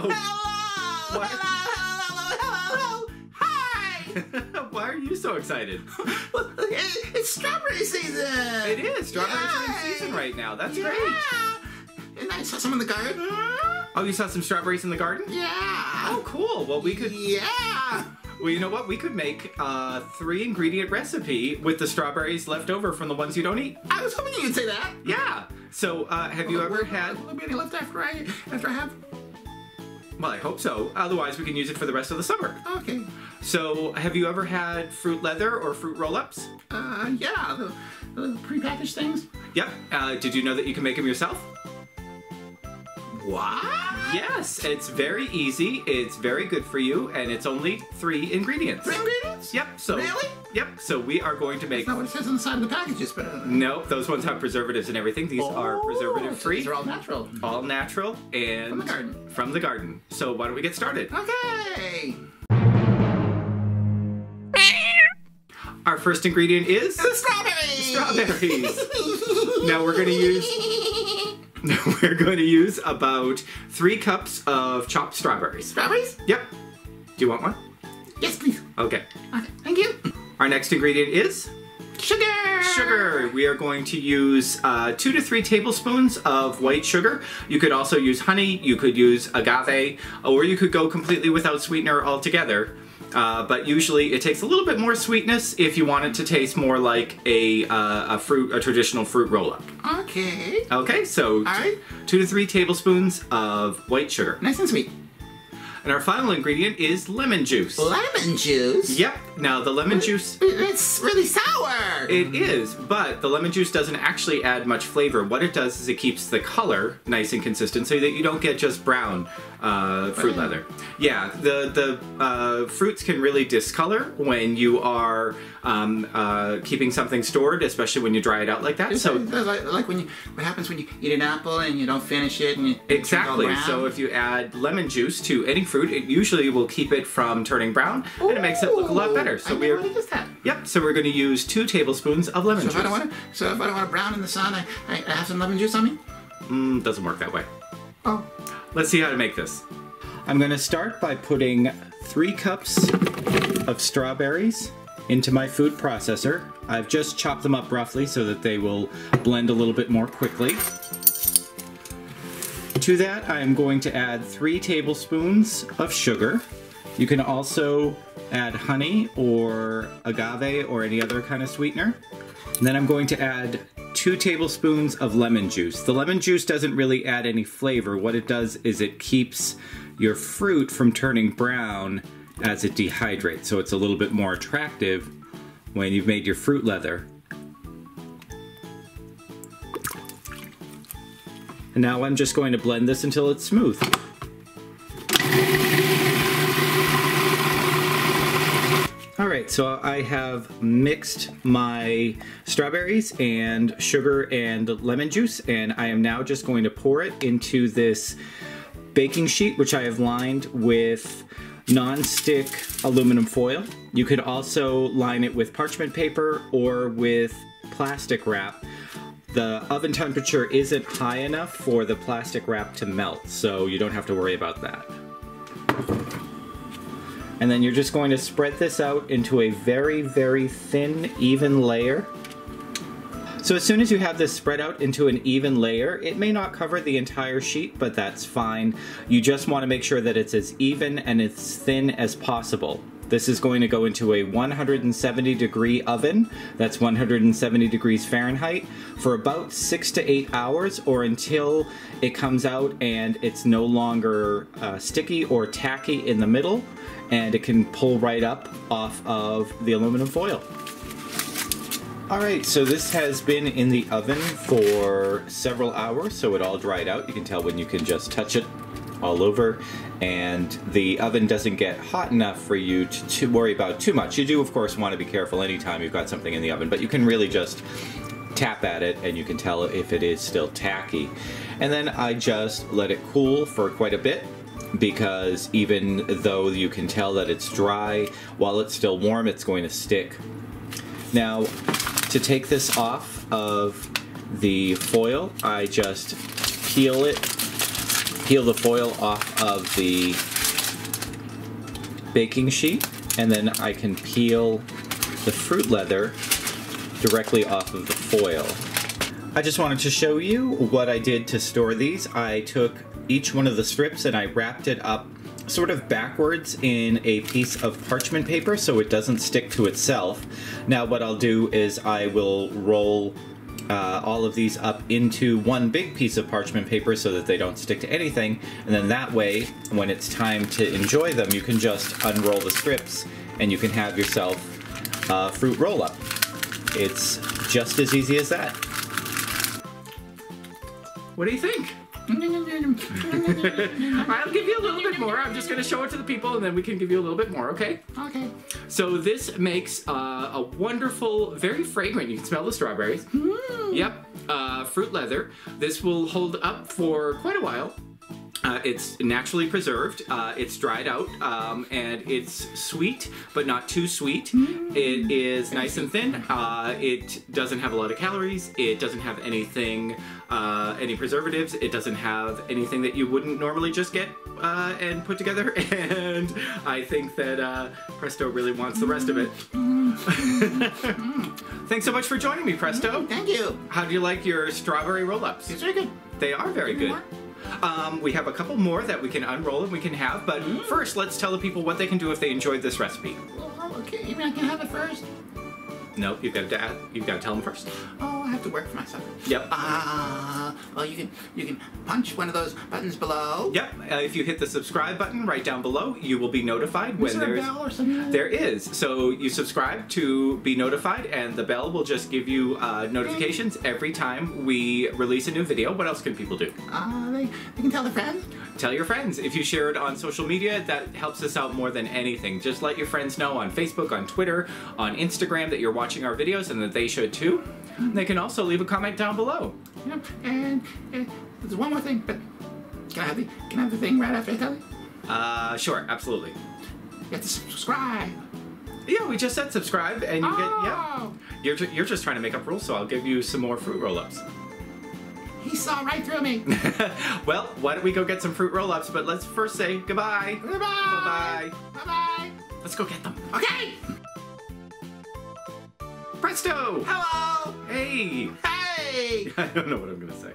Hello! Hello! What? Hello! Hi! Why are you so excited? It's strawberry season! It is. Strawberries are in season right now. That's great. And I saw some in the garden. Oh, you saw some strawberries in the garden? Yeah! Oh, cool. Well, we could... Yeah! Well, you know what? We could make a 3-ingredient recipe with the strawberries left over from the ones you don't eat. I was hoping you'd say that. Yeah. So, have you ever had... Will there be any left after I have? Well, I hope so. Otherwise, we can use it for the rest of the summer. Okay. So, have you ever had fruit leather or fruit roll-ups? Yeah, the prepackaged things. Yep. Did you know that you can make them yourself? What? Yes, it's very easy, it's very good for you, and it's only 3 ingredients. 3 ingredients? Yep, so... Really? Yep, so we are going to make... That's not what it says on the side of the packages, but... Nope, those ones have preservatives and everything. These are preservative-free. These are all natural. All natural, and... From the garden. From the garden. So why don't we get started? Okay! Our first ingredient is... The strawberries! Strawberries! Now we're going to use... We're going to use about 3 cups of chopped strawberries. Strawberries? Yep. Do you want one? Yes, please. Okay. Okay, thank you. Our next ingredient is... Sugar! Sugar. We are going to use 2 to 3 tablespoons of white sugar. You could also use honey, you could use agave, or you could go completely without sweetener altogether. But usually it takes a little bit more sweetness if you want it to taste more like a traditional fruit roll-up. Okay. Okay, so All right. 2 to 3 tablespoons of white sugar. Nice and sweet. And our final ingredient is lemon juice. Lemon juice? Yep. Now the lemon juice... It's really sour! It is, but the lemon juice doesn't actually add much flavor. What it does is it keeps the color nice and consistent so that you don't get just brown fruit leather. Yeah, the fruits can really discolor when you are keeping something stored, especially when you dry it out like that. So like what happens when you eat an apple and you don't finish it and you exactly. turn it all brown? So if you add lemon juice to any fruit, it usually will keep it from turning brown, and it makes it look a lot better. So I never noticed that. Yep. So we're going to use 2 tablespoons of lemon juice. So if I don't want to brown in the sun, I have some lemon juice on me? Doesn't work that way. Oh. Let's see how to make this. I'm going to start by putting 3 cups of strawberries into my food processor. I've just chopped them up roughly so that they will blend a little bit more quickly. To that, I'm going to add 3 tablespoons of sugar. You can also add honey or agave or any other kind of sweetener. And then I'm going to add 2 tablespoons of lemon juice. The lemon juice doesn't really add any flavor. What it does is it keeps your fruit from turning brown as it dehydrates, so it's a little bit more attractive when you've made your fruit leather. And now I'm just going to blend this until it's smooth. Alright, so I have mixed my strawberries and sugar and lemon juice, and I am now just going to pour it into this baking sheet, which I have lined with non-stick aluminum foil. You could also line it with parchment paper or with plastic wrap. The oven temperature isn't high enough for the plastic wrap to melt, so you don't have to worry about that. And then you're just going to spread this out into a very, very thin, even layer. So as soon as you have this spread out into an even layer, it may not cover the entire sheet, but that's fine. You just want to make sure that it's as even and as thin as possible. This is going to go into a 170-degree oven, that's 170 degrees Fahrenheit, for about 6 to 8 hours, or until it comes out and it's no longer sticky or tacky in the middle, and it can pull right up off of the aluminum foil. Alright, so this has been in the oven for several hours, so it all dried out. You can tell when you can just touch it all over, and the oven doesn't get hot enough for you to worry about too much. You do, of course, want to be careful anytime you've got something in the oven, but you can really just tap at it and you can tell if it is still tacky. And then I just let it cool for quite a bit, because even though you can tell that it's dry, while it's still warm, it's going to stick. Now, to take this off of the foil, I just peel it peel the foil off of the baking sheet, and then I can peel the fruit leather directly off of the foil. I just wanted to show you what I did to store these. I took each one of the strips and I wrapped it up sort of backwards in a piece of parchment paper so it doesn't stick to itself. Now what I'll do is I will roll all of these up into one big piece of parchment paper so that they don't stick to anything, and then that way when it's time to enjoy them you can just unroll the strips and you can have yourself a fruit roll-up. It's just as easy as that. What do you think? I'll give you a little bit more. I'm just going to show it to the people and then we can give you a little bit more, okay? Okay. So this makes a wonderful, very fragrant, you can smell the strawberries. Yep, fruit leather. This will hold up for quite a while. It's naturally preserved, it's dried out, and it's sweet, but not too sweet. It is nice and thin, it doesn't have a lot of calories, it doesn't have anything, any preservatives, it doesn't have anything that you wouldn't normally just get and put together, and I think that Presto really wants the rest of it. Thanks so much for joining me, Presto. Thank you. How do you like your strawberry roll-ups? It's very good. They are very good. We have a couple more that we can unroll and we can have, but first let's tell the people what they can do if they enjoyed this recipe. Oh, okay. You mean I can have it first? No, you've got to tell them first. Oh, I have to work for myself. Yep. Well, you can punch one of those buttons below. Yep. If you hit the subscribe button right down below, you will be notified when there's... Is there a bell or something? There is. So you subscribe to be notified, and the bell will just give you notifications every time we release a new video. What else can people do? They can tell their friends. Tell your friends. If you share it on social media, that helps us out more than anything. Just let your friends know on Facebook, on Twitter, on Instagram that you're watching our videos and that they should too. They can also leave a comment down below. Yeah, and there's one more thing, but can I have the thing right after I tell you? Sure, absolutely. You have to subscribe. Yeah, we just said subscribe and you get, yeah. Oh. You're just trying to make up rules, so I'll give you some more fruit roll-ups. He saw right through me. Well, why don't we go get some fruit roll-ups, but let's first say goodbye. Goodbye. Bye-bye. Bye-bye. Let's go get them. Okay. Presto! Hello. Hey! Hey. I don't know what I'm gonna say.